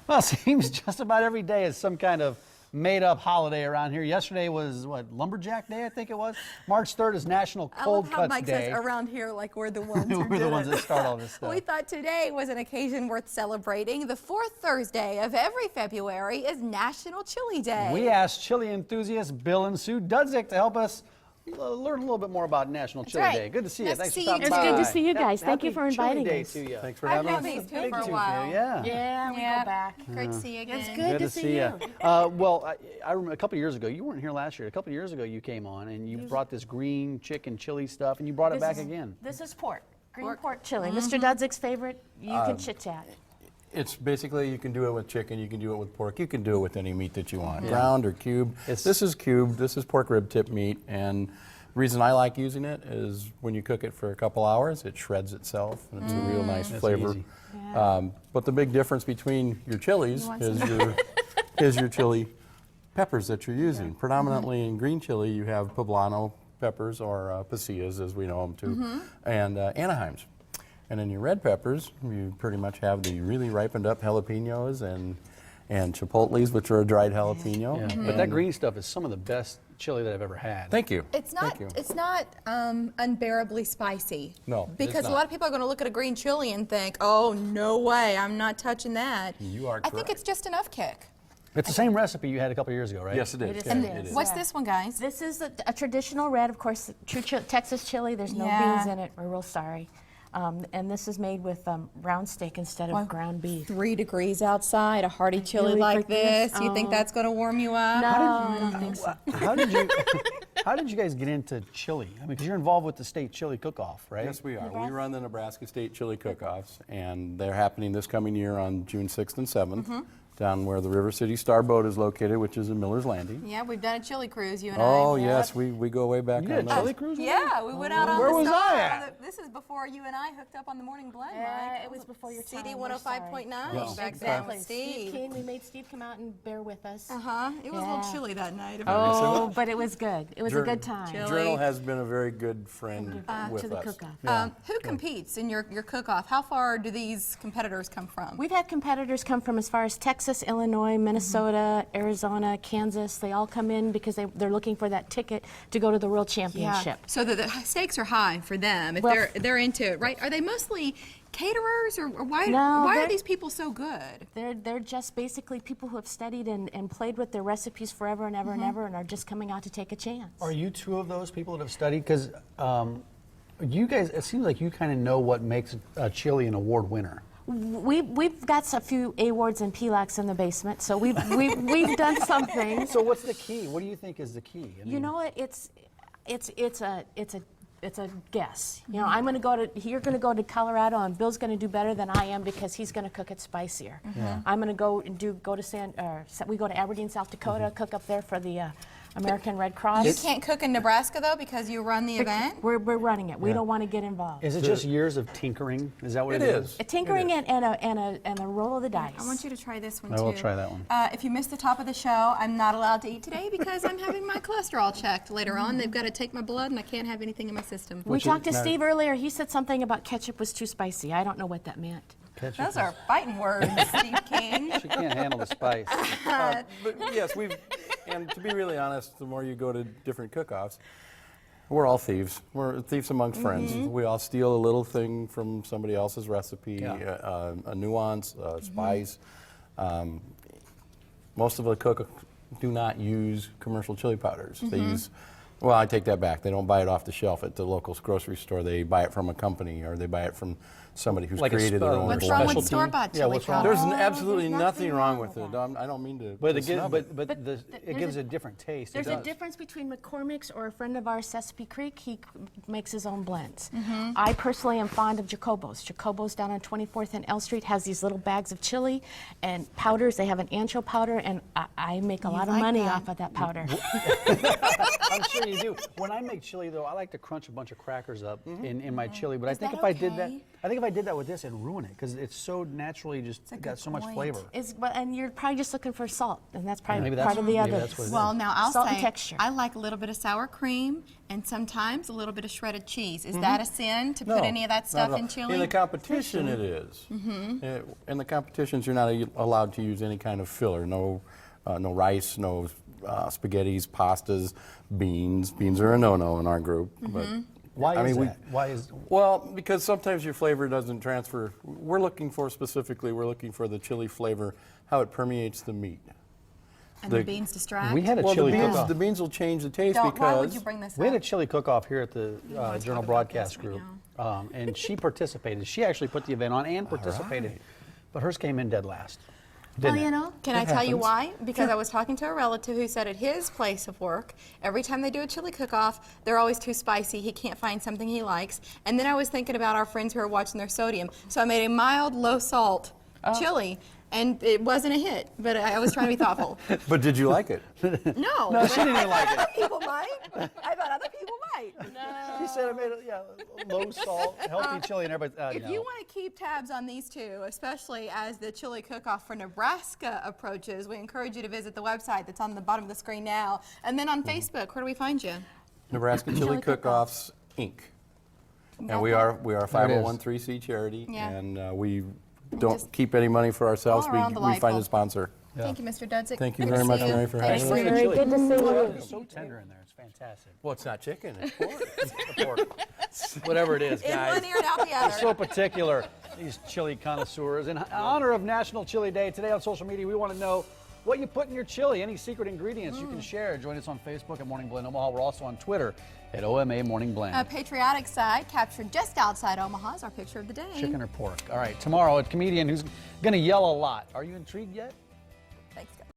Well, it seems just about every day is some kind of made-up holiday around here. Yesterday was, what, Lumberjack Day, I think it was? March 3rd is National Cold Cuts Day. I love how Mike says around here like we're the ones who We're the ones that start all this stuff. We thought today was an occasion worth celebrating. The fourth Thursday of every February is National Chili Day. We asked chili enthusiast Bill and Sue Dudzik to help us learn a little bit more about National Chili Day. Good to see you. Thanks for stopping by. It's good to see you guys. Thank you for inviting us. To you. Thanks for having us. I've had these too for a while. Yeah, we go back. Great to see you again. It's good to see you. Well, I remember a couple of years ago, you weren't here last year. A couple of years ago, you came on and you brought this green chicken chili stuff, and you brought it back again. This is pork. Green pork chili. Mr. Dudzik's favorite. You can chit-chat. It's basically, you can do it with chicken, you can do it with pork, you can do it with any meat that you want, ground or cubed. This is cubed, this is pork rib tip meat, and the reason I like using it is when you cook it for a couple hours, it shreds itself, and it's a real nice flavor. Yeah. But the big difference between your chilies is your chili peppers that you're using. Predominantly in green chili, you have poblano peppers, or pasillas as we know them too, and Anaheims. And in your red peppers, you pretty much have the really ripened up jalapenos and chipotles, which are a dried jalapeno. Yeah. But that green stuff is some of the best chili that I've ever had. Thank you. It's not. Thank you. It's not unbearably spicy. No, because it's a not. lot of people are going to look at a green chili and think, "Oh, no way, I'm not touching that." You are I think correct. it's just enough kick. It's the same recipe you had a couple of years ago, right? Yes, it is. It is. Yeah, And it is. What's this one, guys? This is a traditional red, of course, true Texas chili. There's no beans in it. We're real sorry. And this is made with round steak instead of ground beef. 3 degrees outside, a hearty chili like this. You think that's going to warm you up? No, I don't think so. How did you guys get into chili? I mean, because you're involved with the state chili cook-off, right? Yes, we are. We run the Nebraska State Chili Cook-Offs, and they're happening this coming year on June 6th and 7th, down where the River City Star Boat is located, which is in Miller's Landing. Yeah, we've done a chili cruise, you and I. Oh, yes, we go way back You on did a those. chili cruise? Yeah, we went out on Where the was Star. I at? This is before you and I hooked up on the Morning Blend, Yeah, Mike. it was before your time. CD We're sorry. 105.9 Yes. back then Exactly. with Steve Steve. came. We made Steve come out and bear with us. It was a little chilly that night. Oh, but it was good. It was a good time. Journal has been a very good friend with to the us. cook-off. Who competes in your cook-off? How far do these competitors come from? We've had competitors come from as far as Texas, Illinois, Minnesota, Arizona, Kansas. They all come in because they're looking for that ticket to go to the World Championship. So the stakes are high for them if they're into it, right? Are they mostly caterers, or why are these people so good? They're just basically people who have studied and played with their recipes forever and ever and ever, and are just coming out to take a chance. Are you two of those people that have studied? Because you guys, it seems like you kind of know what makes a chili an award winner. We've got a few awards and PLACs in the basement, so we've done some things. So what's the key? What do you think is the key? I mean, You know what? It's a guess. You know, you're going to go to Colorado, and Bill's going to do better than I am because he's going to cook it spicier. I'm going to we go to Aberdeen, South Dakota, cook up there for the American Red Cross. You can't cook in Nebraska though because you run the event. We're running it. We don't want to get involved. is it just years of tinkering? Is that what it is? Tinkering and a roll of the dice. I want you to try this one too. I will try that one. If you missed the top of the show, I'm not allowed to eat today because I'm having my cholesterol checked later on. They've got to take my blood, and I can't have anything in my system. We talked to Steve earlier. He said something about ketchup was too spicy. I don't know what that meant. Those are fighting words, Steve King. She can't handle the spice. But yes, and to be really honest, the more you go to different cook-offs, we're all thieves. We're thieves amongst friends. We all steal a little thing from somebody else's recipe, a nuance, a spice. Most of the cooks do not use commercial chili powders. They use, well, I take that back. They don't buy it off the shelf at the local grocery store. They buy it from a company, or they buy it from somebody who's created their own What's blend. wrong with store-bought chili powder? There's absolutely nothing wrong with it. I don't mean to. But snub it. it gives a different taste. There's a difference between McCormick's or a friend of ours, Chesapeake Creek. He makes his own blends. I personally am fond of Jacobo's. Jacobo's down on 24th and L Street has these little bags of chili and powders. They have an ancho powder, and I make a lot of money off of that powder. I'm sure you do. When I make chili, though, I like to crunch a bunch of crackers up in my chili. But I think if I did that, I think if I did that with this, it'd ruin it because it's so naturally just got so much flavor. And you're probably just looking for salt, and that's probably Maybe part of the maybe other. that's what it is. Well, now I'll Salt say and texture. I like a little bit of sour cream and sometimes a little bit of shredded cheese. Is that a sin to put any of that not stuff at all. in chili? In the competition, it is. In the competitions, you're not allowed to use any kind of filler. No rice, no spaghettis, pastas, beans. Beans are a no-no in our group. But Why I is mean, that? Why is? well, because sometimes your flavor doesn't transfer. We're looking for the chili flavor, how it permeates the meat. And the beans distract? We had a Well, chili the cook-off. beans will change the taste Why would because you bring this We had a up? chili cook-off here at the talk Journal about Broadcast this right Group, and she participated. She actually put the event on and participated, but hers came in dead last. Well, Didn't you it? know, Can I tell you why? Because I was talking to a relative who said at his place of work, every time they do a chili cook-off, they're always too spicy. He can't find something he likes. And then I was thinking about our friends who are watching their sodium. So I made a mild, low-salt chili, and it wasn't a hit, but I was trying to be thoughtful. But did you like it? No, No, she didn't even like it. other people might. I thought other people might. She said I made low salt, healthy chili, and everybody. If you want to keep tabs on these two, especially as the chili cook-off for Nebraska approaches, we encourage you to visit the website that's on the bottom of the screen now. And then on Facebook, where do we find you? Nebraska Chili Cook-Offs, Inc. And we are a 501(c) charity, Yeah. and we don't keep any money for ourselves. all around We delightful. find a sponsor. Thank you, Mr. Dudzik. Thank you Good to very much, see you. Mary, for Thanks having us. very good to see you. It's so tender in there. It's fantastic. Well, it's not chicken, it's pork. Whatever it is, In guys. one ear and out the other. So particular, these chili connoisseurs. In honor of National Chili Day, today on social media, we want to know what you put in your chili, any secret ingredients you can share. Join us on Facebook at Morning Blend Omaha. We're also on Twitter at OMA Morning Blend. A patriotic side captured just outside Omaha is our picture of the day. Chicken or pork. All right, tomorrow, a comedian who's going to yell a lot. Are you intrigued yet?